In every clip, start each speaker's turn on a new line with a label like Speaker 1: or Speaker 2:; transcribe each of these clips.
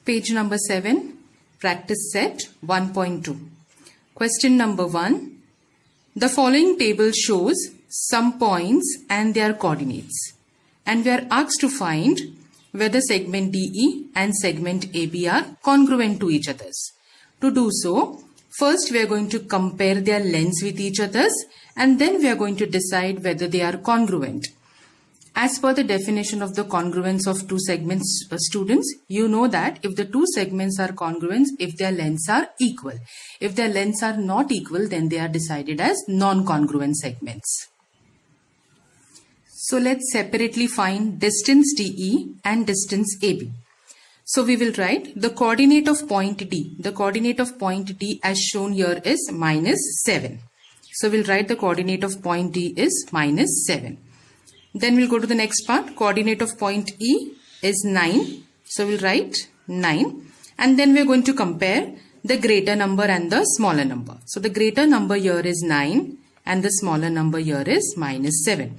Speaker 1: Page number 7, practice set 1.2. Question number 1. The following table shows some points and their coordinates. And we are asked to find whether segment DE and segment AB are congruent to each other. To do so, first we are going to compare their lengths with each other and then we are going to decide whether they are congruent. As per the definition of the congruence of two segments, students, you know that if the two segments are congruent, if their lengths are equal. If their lengths are not equal, then they are decided as non-congruent segments. So let's separately find distance DE and distance AB. So we will write the coordinate of point D. The coordinate of point D as shown here is -7. So we'll write the coordinate of point D is -7. Then we'll go to the next part. Coordinate of point E is 9. So we'll write 9. And then we're going to compare the greater number and the smaller number. So the greater number here is 9 and the smaller number here is -7.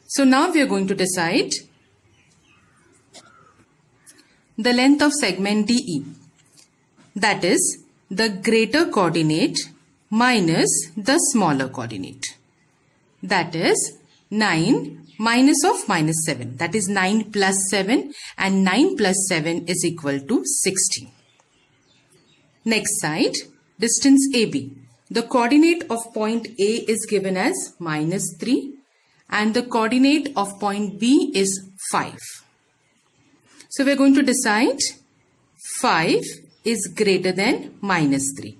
Speaker 1: So now we are going to decide the length of segment DE. That is the greater coordinate minus the smaller coordinate. That is 9 minus of -7. That is 9 plus 7 and 9 plus 7 is equal to 16. Next side, distance AB. The coordinate of point A is given as -3 and the coordinate of point B is 5. So we are going to decide 5 is greater than -3.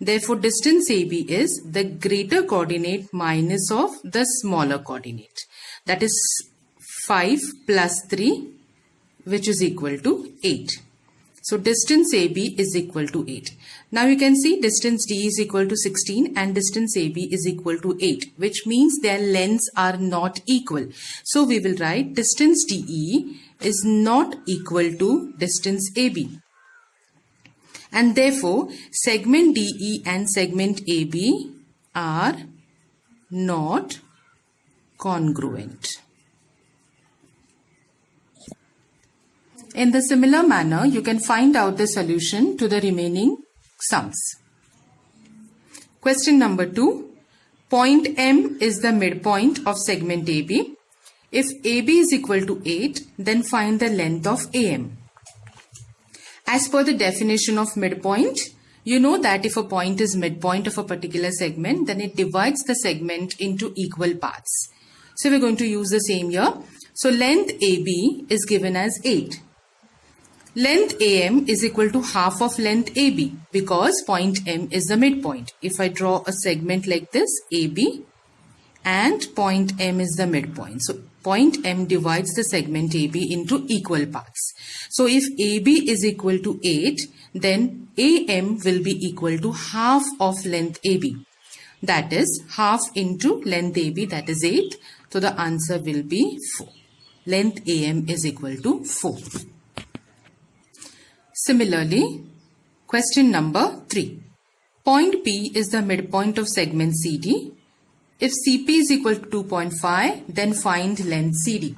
Speaker 1: Therefore, distance AB is the greater coordinate minus of the smaller coordinate. That is 5 plus 3, which is equal to 8. So distance AB is equal to 8. Now you can see distance D is equal to 16 and distance AB is equal to 8, which means their lengths are not equal. So we will write distance DE is not equal to distance AB. And therefore, segment DE and segment AB are not congruent. In the similar manner, you can find out the solution to the remaining sums. Question number 2. Point M is the midpoint of segment AB. If AB is equal to 8, then find the length of AM. As per the definition of midpoint, you know that if a point is midpoint of a particular segment, then it divides the segment into equal parts. So we're going to use the same here. So length AB is given as 8. Length AM is equal to half of length AB because point M is the midpoint. If I draw a segment like this, AB, and point M is the midpoint. So point M divides the segment AB into equal parts. So if AB is equal to 8, then AM will be equal to half of length AB. That is half into length AB, that is 8. So the answer will be 4. Length AM is equal to 4. Similarly, question number 3. Point P is the midpoint of segment CD. If CP is equal to 2.5, then find length CD.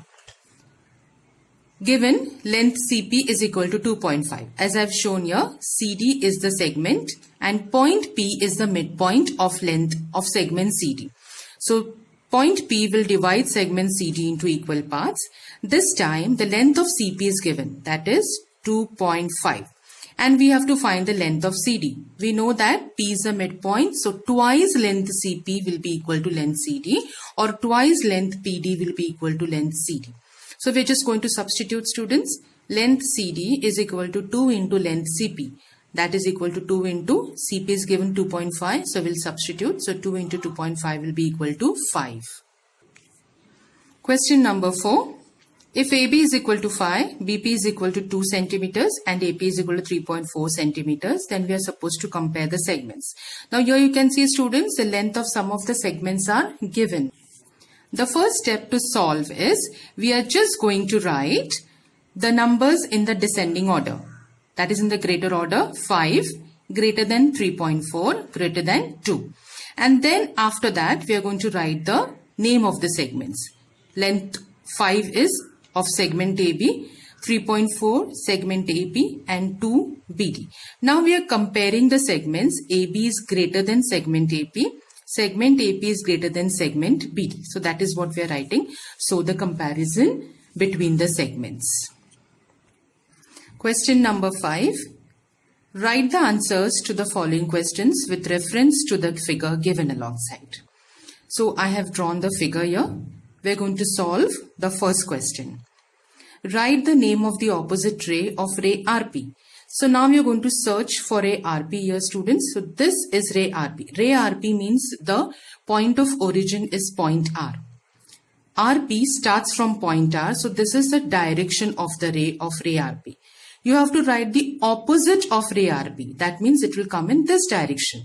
Speaker 1: Given length CP is equal to 2.5. As I have shown here, CD is the segment and point P is the midpoint of length of segment CD. So point P will divide segment CD into equal parts. This time the length of CP is given, that is 2.5. And we have to find the length of CD. We know that P is the midpoint, so twice length CP will be equal to length CD or twice length PD will be equal to length CD. So we're just going to substitute, students. Length CD is equal to 2 into length CP. That is equal to 2 into CP is given 2.5. So we'll substitute. So 2 into 2.5 will be equal to 5. Question number 4. If AB is equal to 5, BP is equal to 2 centimeters and AP is equal to 3.4 centimeters, then we are supposed to compare the segments. Now here you can see, students, the length of some of the segments are given. The first step to solve is we are just going to write the numbers in the descending order. That is in the greater order, 5 greater than 3.4 greater than 2. And then after that we are going to write the name of the segments. Length 5 is of segment AB, 3.4 segment AB and 2 BD. Now we are comparing the segments. AB is greater than segment AP. Segment AP is greater than segment BD. So that is what we are writing. So the comparison between the segments. Question number 5. Write the answers to the following questions with reference to the figure given alongside. So I have drawn the figure here. We're going to solve the first question. Write the name of the opposite ray of ray RP. So now we are going to search for ray RP here, students. So this is ray RP. Ray RP means the point of origin is point R. RP starts from point R. So this is the direction of the ray of ray RP. You have to write the opposite of ray RP. That means it will come in this direction.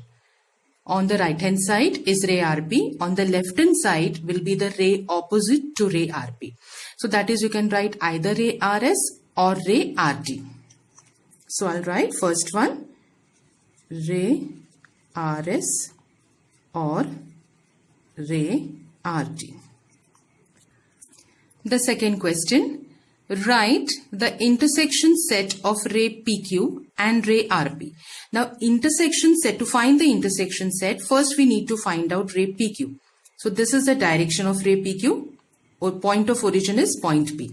Speaker 1: On the right hand side is ray RP. On the left hand side will be the ray opposite to ray RP. So that is, you can write either ray RS or ray RT. So I'll write first one, ray RS or ray RT. The second question, write the intersection set of ray PQ and ray RP. Now intersection set, to find the intersection set, first we need to find out ray PQ. So this is the direction of ray PQ, or point of origin is point P.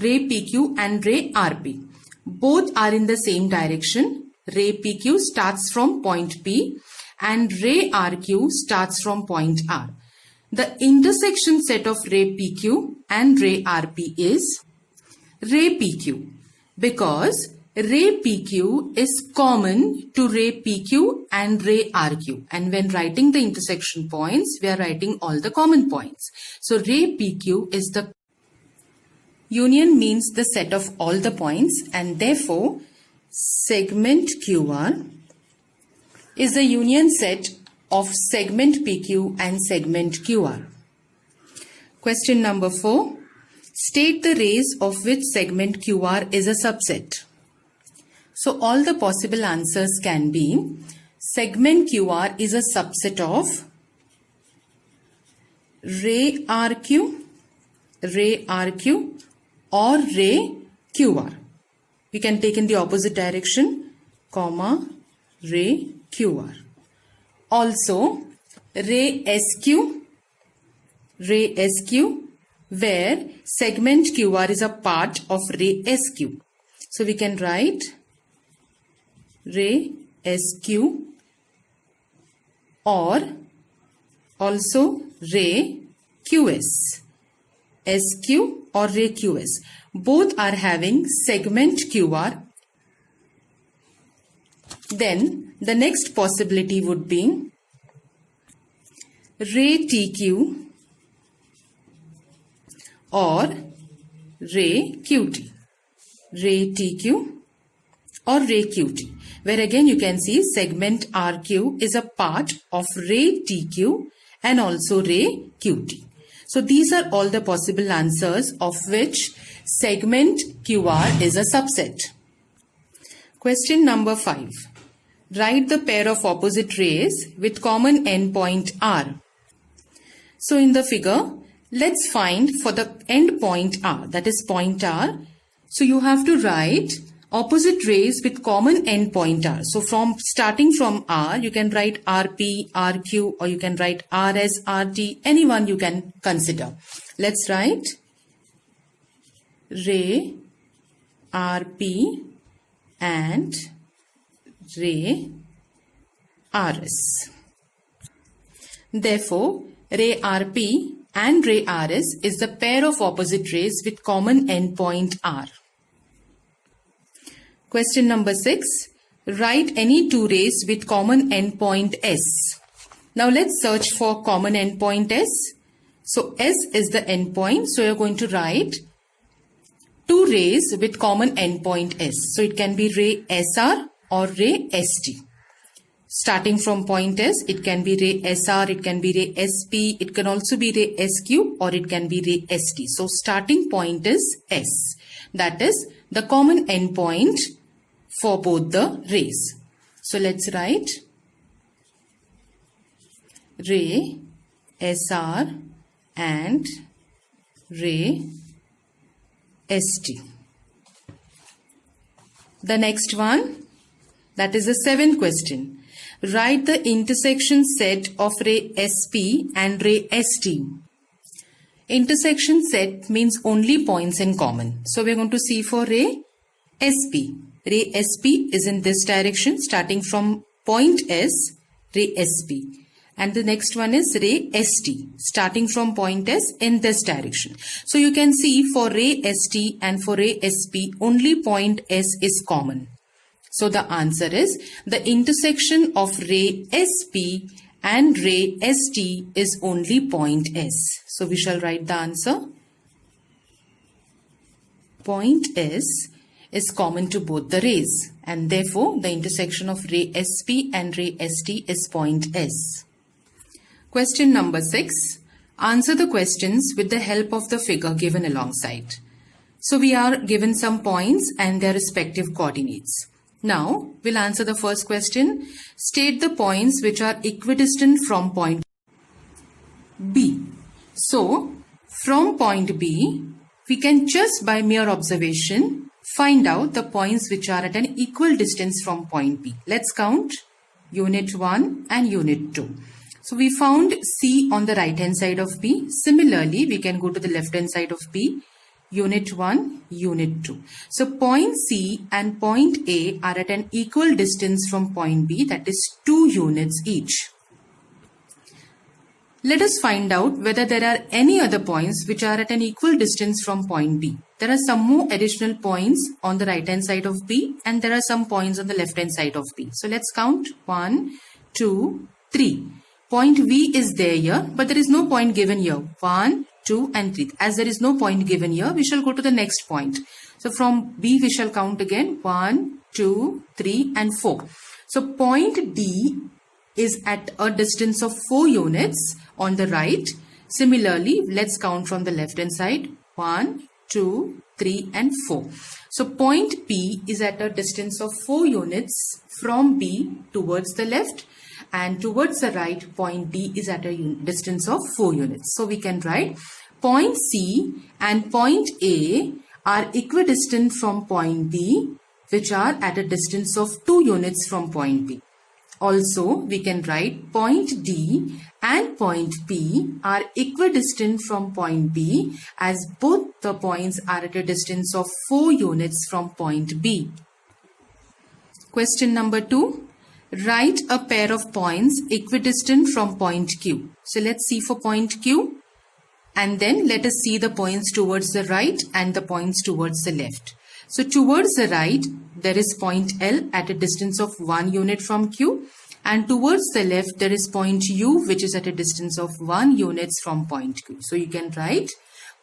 Speaker 1: Ray PQ and ray RP. Both are in the same direction. Ray PQ starts from point P and ray RQ starts from point R. The intersection set of ray PQ and ray RP is ray PQ, because ray PQ is common to ray PQ and ray RQ. And when writing the intersection points, we are writing all the common points. So ray PQ is the union, means the set of all the points, and therefore segment QR is the union set of segment PQ and segment QR. Question number 4. State the rays of which segment QR is a subset. So all the possible answers can be segment QR is a subset of ray RQ, or ray QR. We can take in the opposite direction, comma, ray QR. Also, ray SQ, where segment QR is a part of ray SQ. So we can write ray SQ or also ray QS. SQ or ray QS. Both are having segment QR. Then the next possibility would be ray TQ or ray QT. Ray TQ or ray QT. Where again you can see segment RQ is a part of ray TQ and also ray QT. So these are all the possible answers of which segment QR is a subset. Question number 5. Write the pair of opposite rays with common endpoint R. So in the figure, let's find for the endpoint R, that is point R. So you have to write opposite rays with common endpoint R. So starting from R, you can write RP, RQ, or you can write RS, RT, anyone you can consider. Let's write ray RP and ray RS. Therefore, ray RP and ray RS is the pair of opposite rays with common endpoint R. Question number 6. Write any two rays with common endpoint S. Now let's search for common endpoint S. So S is the endpoint. So you're going to write two rays with common endpoint S. So it can be ray SR or ray ST. Starting from point S, it can be ray SR, it can be ray SP, it can also be ray SQ, or it can be ray ST. So starting point is S. That is the common endpoint for both the rays. So let's write ray SR and ray ST. The next one, that is the seventh question. Write the intersection set of ray SP and ray ST. Intersection set means only points in common. So we're going to see for ray SP. Ray SP is in this direction, starting from point S, ray SP. And the next one is ray ST, starting from point S in this direction. So you can see for ray ST and for ray SP, only point S is common. So the answer is the intersection of ray SP and ray ST is only point S. So we shall write the answer. Point S is common to both the rays, and therefore the intersection of ray SP and ray ST is point S. Question number 6. Answer the questions with the help of the figure given alongside. So we are given some points and their respective coordinates. Now we'll answer the first question. State the points which are equidistant from point B. So from point B, we can just by mere observation find out the points which are at an equal distance from point B. Let's count unit 1 and unit 2. So we found C on the right hand side of B. Similarly, we can go to the left hand side of B. Unit 1, unit 2. So point C and point A are at an equal distance from point B, that is 2 units each. Let us find out whether there are any other points which are at an equal distance from point B. There are some more additional points on the right hand side of B and there are some points on the left hand side of B. So let's count 1, 2, 3. Point V is there here, but there is no point given here. 1, 2 and 3. As there is no point given here, we shall go to the next point. So from B we shall count again 1, 2, 3 and 4. So point D is at a distance of 4 units on the right. Similarly, let's count from the left hand side 1, 2, 3 and 4. So point P is at a distance of 4 units from B towards the left, and towards the right point D is at a distance of 4 units. So we can write point C and point A are equidistant from point B, which are at a distance of 2 units from point B. Also, we can write point D and point P are equidistant from point B, as both the points are at a distance of 4 units from point B. Question number 2. Write a pair of points equidistant from point Q. So let's see for point Q, and then let us see the points towards the right and the points towards the left. So towards the right, there is point L at a distance of 1 unit from Q, and towards the left, there is point U, which is at a distance of 1 unit from point Q. So you can write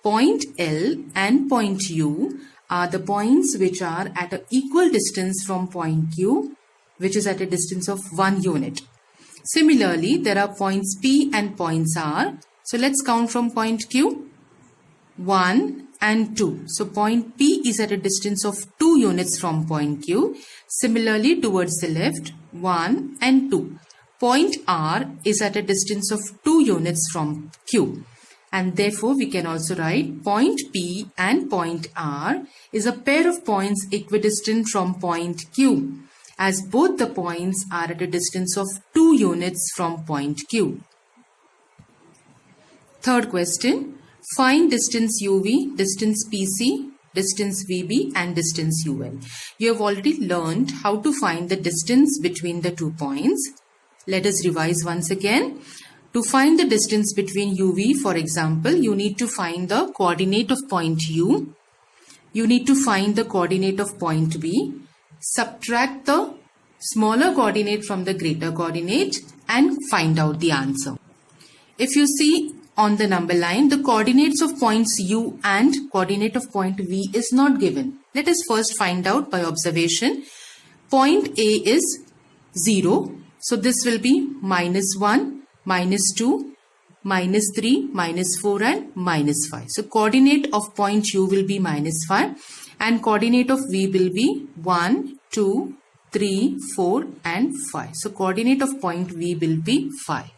Speaker 1: point L and point U are the points which are at an equal distance from point Q, which is at a distance of 1 unit. Similarly, there are points P and points R. So let's count from point Q. 1 and 2. So point P is at a distance of 2 units from point Q. Similarly, towards the left, 1 and 2. Point R is at a distance of 2 units from Q. And therefore, we can also write point P and point R is a pair of points equidistant from point Q, as both the points are at a distance of 2 units from point Q. Third question. Find distance UV, distance PC, distance VB and distance UL. You have already learned how to find the distance between the 2 points. Let us revise once again. To find the distance between UV, for example, you need to find the coordinate of point U. You need to find the coordinate of point B. Subtract the smaller coordinate from the greater coordinate and find out the answer. If you see on the number line, the coordinates of points U and coordinate of point V is not given. Let us first find out by observation. Point A is 0. So this will be -1, -2, -3, -4 and -5. So coordinate of point U will be -5 and coordinate of V will be 1, 2, 3, 4 and 5. So coordinate of point V will be 5.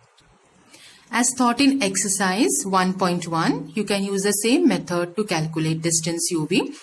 Speaker 1: As taught in exercise 1.1, you can use the same method to calculate distance UV.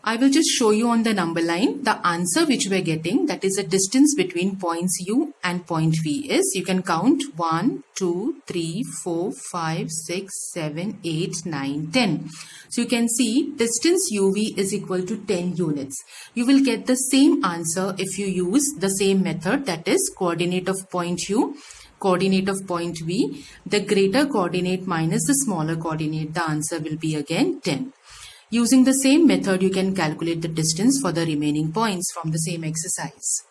Speaker 1: I will just show you on the number line the answer which we are getting, that is the distance between points U and point V is, you can count 1, 2, 3, 4, 5, 6, 7, 8, 9, 10. So you can see distance UV is equal to 10 units. You will get the same answer if you use the same method, that is coordinate of point U, coordinate of point V, the greater coordinate minus the smaller coordinate. The answer will be again 10. Using the same method, you can calculate the distance for the remaining points from the same exercise.